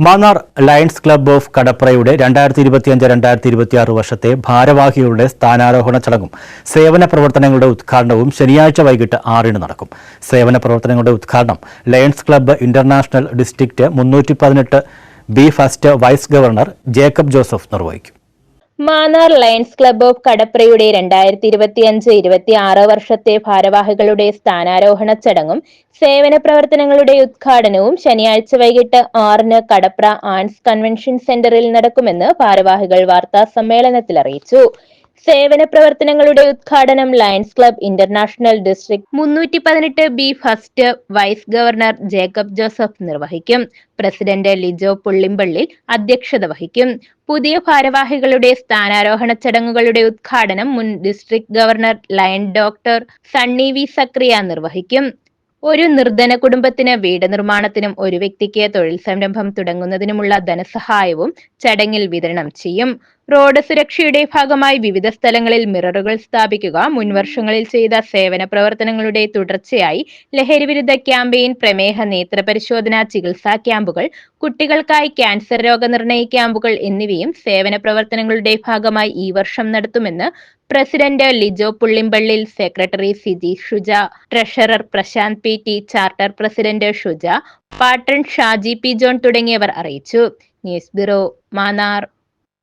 Mannar Lions Club of കടപ്രയുടെ 2025-2026 വർഷത്തെ ഭാരവാഹികളുടെ സ്ഥാനാരോഹണ ചടങ്ങും സേവന പ്രവർത്തനങ്ങളുടെ ഉദ്ഘാടനവും ശനിയാഴ്ച വൈകിട്ട് 6-ന് നടക്കും. സേവന പ്രവർത്തനങ്ങളുടെ ഉദ്ഘാടനം lions club international district 318 B first vice governor Jacob Joseph നിർവഹിക്കും. മാന്നാർ ലയൺസ് ക്ലബ്ബ് ഓഫ് കടപ്രയുടെ 2025-26 വർഷത്തെ ഭാരവാഹികളുടെ സ്ഥാനാരോഹണ ചടങ്ങും സേവന പ്രവർത്തനങ്ങളുടെ ഉദ്ഘാടനവും ശനിയാഴ്ച വൈകിട്ട് 6-ന് കടപ്ര ആർട്സ് കൺവെൻഷൻ സെന്ററിൽ നടക്കുമെന്ന് ഭാരവാഹികൾ വാർത്താ സമ്മേളനത്തിൽ അറിയിച്ചു. സേവന പ്രവർത്തനങ്ങളുടെ ഉദ്ഘാടനം lions club international district 318 B first vice governor Jacob Joseph നിർവഹിക്കും. പ്രസിഡന്റ് ലിജോ പുള്ളിമ്പള്ളിൽ അധ്യക്ഷത വഹിക്കും. പുതിയ ഭാരവാഹികളുടെ സ്ഥാനാരോഹണ ചടങ്ങുകളുടെ ഉദ്ഘാടനം മുൻ district governor lion doctor Sunny V Zacharia നിർവഹിക്കും. ഒരു നിർധന കുടുംബത്തിന് വീട് നിർമ്മാണത്തിനും ഒരു വ്യക്തിക്ക് തൊഴിൽ സംരംഭം തുടങ്ങുന്നതിനുമുള്ള ധനസഹായവും ചടങ്ങിൽ വിതരണം ചെയ്യും. റോഡ് സുരക്ഷയുടെ ഭാഗമായി വിവിധ സ്ഥലങ്ങളിൽ മിററുകൾ സ്ഥാപിക്കുക, മുൻവർഷങ്ങളിൽ ചെയ്ത സേവന പ്രവർത്തനങ്ങളുടെ തുടർച്ചയായി ലഹരിവിരുദ്ധ ക്യാമ്പയിൻ, പ്രമേഹ നേത്രപരിശോധന ചികിത്സാ ക്യാമ്പുകൾ, കുട്ടികൾക്കായി ക്യാൻസർ രോഗനിർണയ ക്യാമ്പുകൾ എന്നിവയും സേവന പ്രവർത്തനങ്ങളുടെ ഭാഗമായി ഈ വർഷം നടത്തുമെന്ന് president Lijo Pullimpallil, secretary Siji Shuja, treasurer Prashanth P T, charter president Shuja, patron Shaji P John തുടങ്ങിയവർ അറിയിച്ചു. News bureau, Mannar.